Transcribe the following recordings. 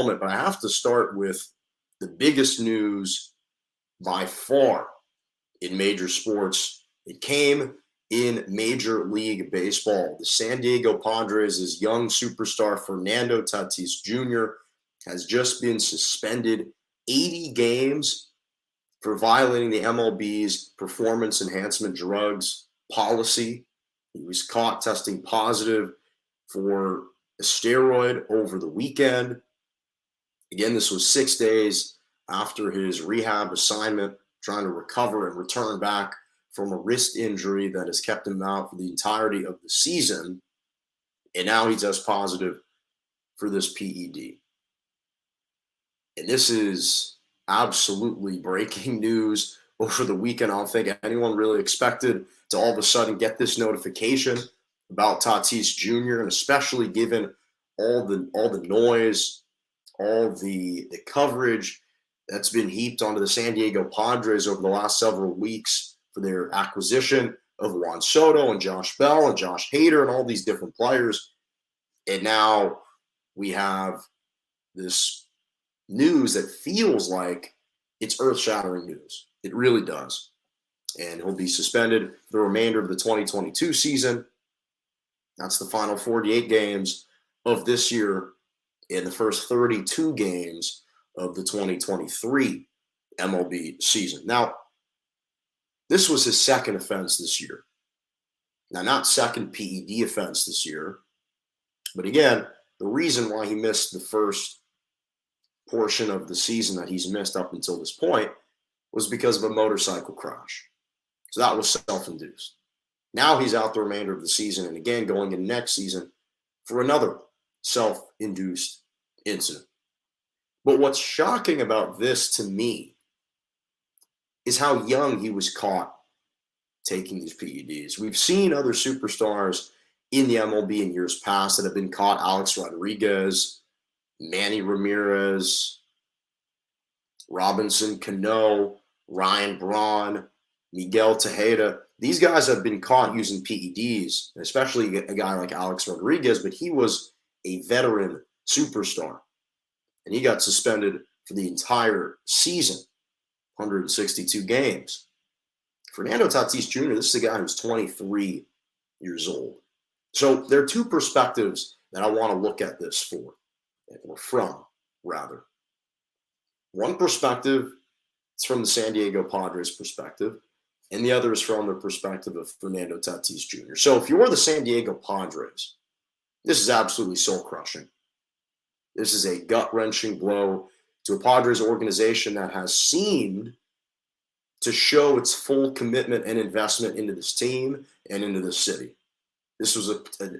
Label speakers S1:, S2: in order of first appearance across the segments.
S1: moment, but I have to start with the biggest news by far in major sports. It came in Major League Baseball. The San Diego Padres' young superstar Fernando Tatis Jr. has just been suspended 80 games for violating the MLB's performance enhancement drugs policy. He was caught testing positive for a steroid over the weekend. Again, this was 6 days after his rehab assignment, trying to recover and return back from a wrist injury that has kept him out for the entirety of the season. And now he tests positive for this PED. And this is absolutely breaking news over the weekend. I don't think anyone really expected to all of a sudden get this notification about Tatis Jr., and especially given all the noise, all the coverage that's been heaped onto the San Diego Padres over the last several weeks for their acquisition of Juan Soto and Josh Bell and Josh Hader and all these different players. And now we have this news that feels like it's earth-shattering news. It really does. And he'll be suspended for the remainder of the 2022 season. That's the final 48 games of this year and the first 32 games of the 2023 MLB season. Now, this was his second offense this year. Now, not second PED offense this year, but again, the reason why he missed the first portion of the season that he's missed up until this point was because of a motorcycle crash. So that was self-induced. Now he's out the remainder of the season, and again, going in next season for another self-induced incident. But what's shocking about this to me is how young he was caught taking these PEDs. We've seen other superstars in the MLB in years past that have been caught. Alex Rodriguez, Manny Ramirez, Robinson Cano, Ryan Braun, Miguel Tejeda. These guys have been caught using PEDs, especially a guy like Alex Rodriguez, but he was a veteran superstar. And he got suspended for the entire season, 162 games. Fernando Tatis Jr., this is a guy who's 23 years old. So there are two perspectives that I want to look at this for, or from, rather. One perspective is from the San Diego Padres perspective, and the other is from the perspective of Fernando Tatis Jr. So if you're the San Diego Padres, this is absolutely soul-crushing. This is a gut-wrenching blow to a Padres organization that has seemed to show its full commitment and investment into this team and into this city. This was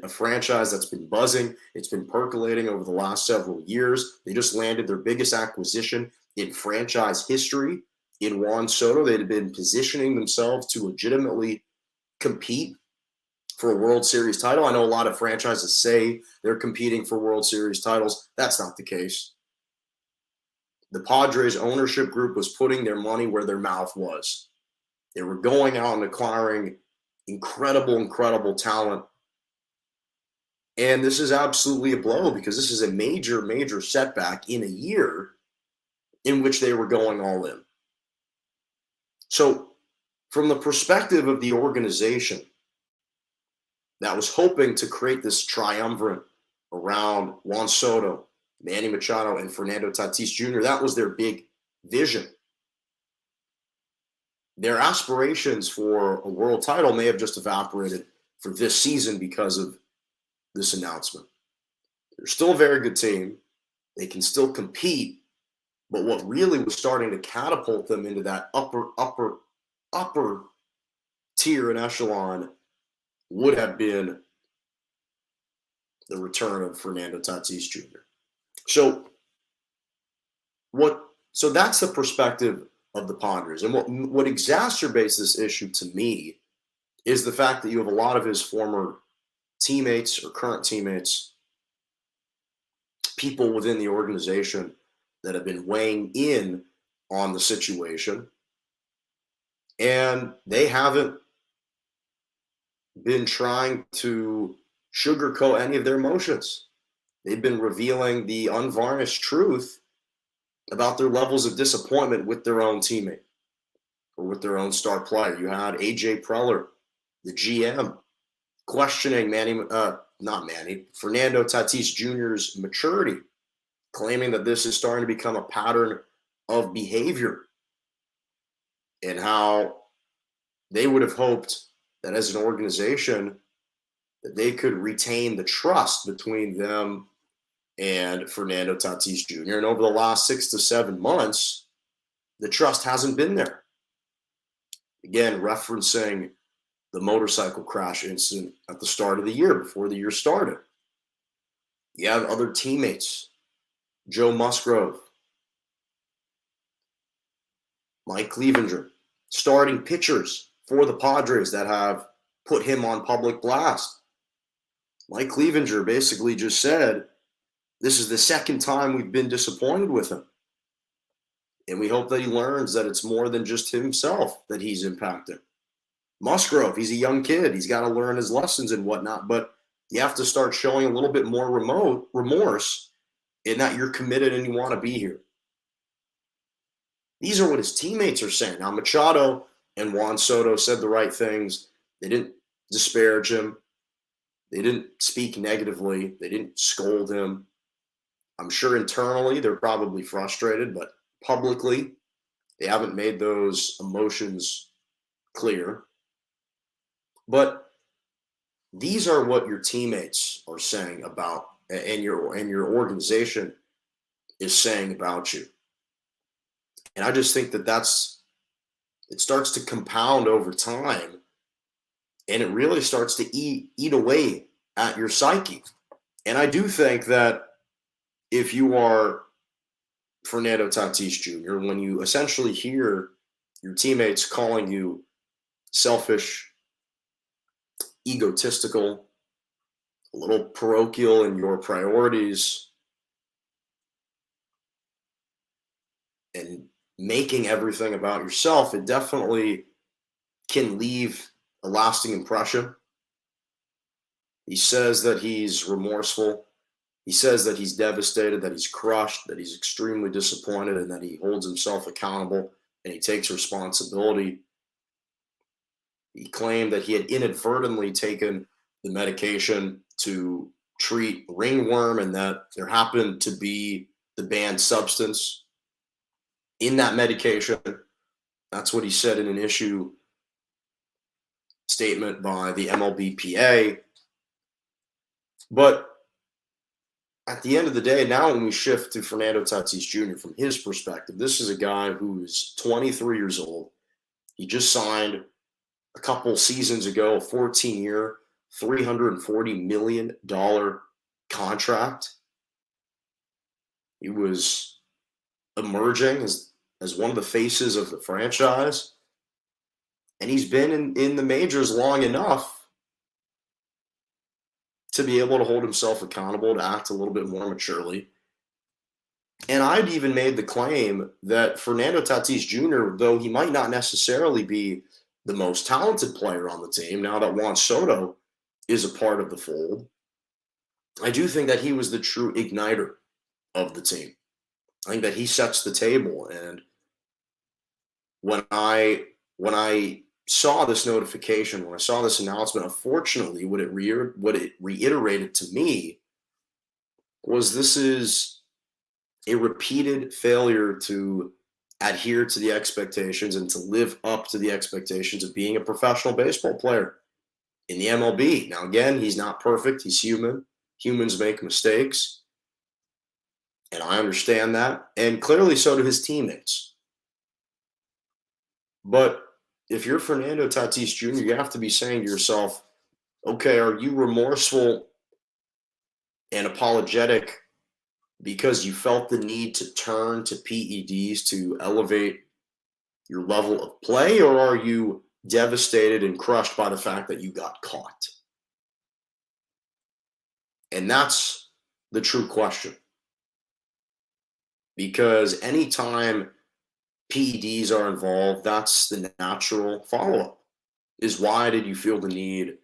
S1: a franchise that's been buzzing. It's been percolating over the last several years. They just landed their biggest acquisition in franchise history in Juan Soto. They'd been positioning themselves to legitimately compete for a World Series title. I know a lot of franchises say they're competing for World Series titles. That's not the case. The Padres ownership group was putting their money where their mouth was. They were going out and acquiring incredible talent. And this is absolutely a blow because this is a major setback in a year in which they were going all in. So from the perspective of the organization that was hoping to create this triumvirate around Juan Soto, Manny Machado, and Fernando Tatis Jr., that was their big vision. Their aspirations for a world title may have just evaporated for this season because of this announcement. They're still a very good team. They can still compete, but what really was starting to catapult them into that upper tier and echelon would have been the return of Fernando Tatis Jr. So that's the perspective of the Padres. And what exacerbates this issue to me is the fact that you have a lot of his former teammates or current teammates, people within the organization that have been weighing in on the situation, and they haven't been trying to sugarcoat any of their emotions. they've been revealing the unvarnished truth about their levels of disappointment with their own teammate or with their own star player. You had AJ Preller, the GM, questioning Fernando Tatis Jr.'s maturity, claiming that this is starting to become a pattern of behavior, and how they would have hoped that as an organization that they could retain the trust between them and Fernando Tatis Jr. And over the last 6 to 7 months, the trust hasn't been there. Again, referencing the motorcycle crash incident at the start of the year, before the year started. You have other teammates, Joe Musgrove, Mike Clevenger, starting pitchers for the Padres that have put him on public blast. Mike Clevenger basically just said, this is the second time we've been disappointed with him. And we hope that he learns that it's more than just himself that he's impacting. Musgrove, he's a young kid. He's got to learn his lessons and whatnot. But you have to start showing a little bit more remorse in that you're committed and you want to be here. These are what his teammates are saying. Now, Machado and Juan Soto said the right things. They didn't disparage him. They didn't speak negatively. They didn't scold him. I'm sure internally they're probably frustrated, but publicly they haven't made those emotions clear. But these are what your teammates are saying about, and your organization is saying about you. And I just think that it starts to compound over time, and it really starts to eat away at your psyche. And I do think that if you are Fernando Tatis Jr., when you essentially hear your teammates calling you selfish, egotistical, a little parochial in your priorities, and making everything about yourself, it definitely can leave a lasting impression. He says that he's remorseful. He says that he's devastated, that he's crushed, that he's extremely disappointed, and that he holds himself accountable and he takes responsibility. He claimed that he had inadvertently taken the medication to treat ringworm and that there happened to be the banned substance in that medication. That's what he said in an issue statement by the MLB PA. But at the end of the day, now when we shift to Fernando Tatis Jr., from his perspective, this is a guy who is 23 years old. He just signed a couple seasons ago a 14-year, $340 million contract. He was emerging as one of the faces of the franchise. And he's been in the majors long enough to be able to hold himself accountable, to act a little bit more maturely. And I'd even made the claim that Fernando Tatis Jr., though he might not necessarily be the most talented player on the team, now that Juan Soto is a part of the fold, I do think that he was the true igniter of the team. I think that he sets the table. And when I saw this notification, when I saw this announcement, unfortunately, what it reiterated to me was this is a repeated failure to adhere to the expectations and to live up to the expectations of being a professional baseball player in the MLB. Now, again, he's not perfect. He's human. Humans make mistakes. And I understand that. And clearly so do his teammates. But if you're Fernando Tatis Jr., you have to be saying to yourself, okay, are you remorseful and apologetic because you felt the need to turn to PEDs to elevate your level of play, or are you devastated and crushed by the fact that you got caught? And that's the true question. Because anytime PEDs are involved, that's the natural follow-up, is why did you feel the need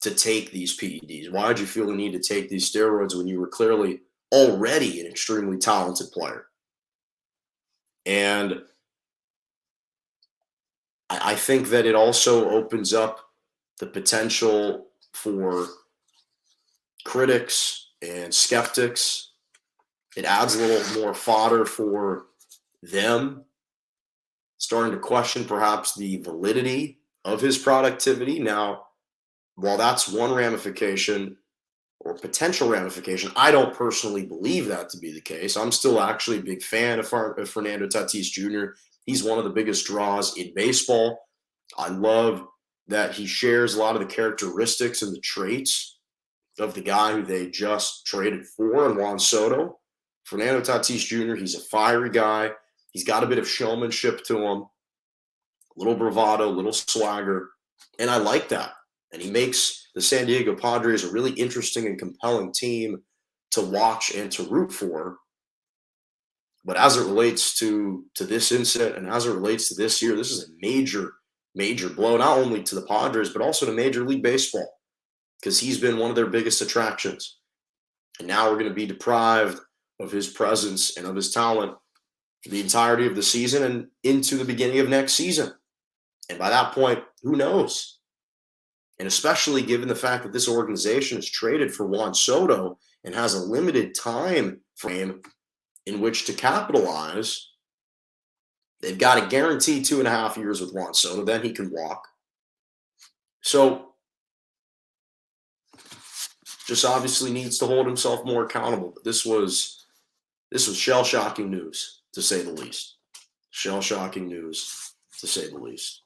S1: to take these PEDs? Why did you feel the need to take these steroids when you were clearly already an extremely talented player? And I think that it also opens up the potential for critics and skeptics. It adds a little more fodder for them starting to question perhaps the validity of his productivity. Now, while that's one ramification or potential ramification, I don't personally believe that to be the case. I'm still actually a big fan of Fernando Tatis Jr. He's one of the biggest draws in baseball. I love that he shares a lot of the characteristics and the traits of the guy who they just traded for, and Juan Soto. Fernando Tatis Jr., he's a fiery guy. He's got a bit of showmanship to him, a little bravado, a little swagger, and I like that. And he makes the San Diego Padres a really interesting and compelling team to watch and to root for. But as it relates to this incident and as it relates to this year, this is a major, major blow, not only to the Padres, but also to Major League Baseball, because he's been one of their biggest attractions. And now we're going to be deprived of his presence and of his talent for the entirety of the season and into the beginning of next season. And by that point, who knows? And especially given the fact that this organization is traded for Juan Soto and has a limited time frame in which to capitalize, they've got a guaranteed 2.5 years with Juan Soto. Then he can walk. So just obviously needs to hold himself more accountable. But this was shell-shocking news, to say the least. Shell-shocking news, to say the least.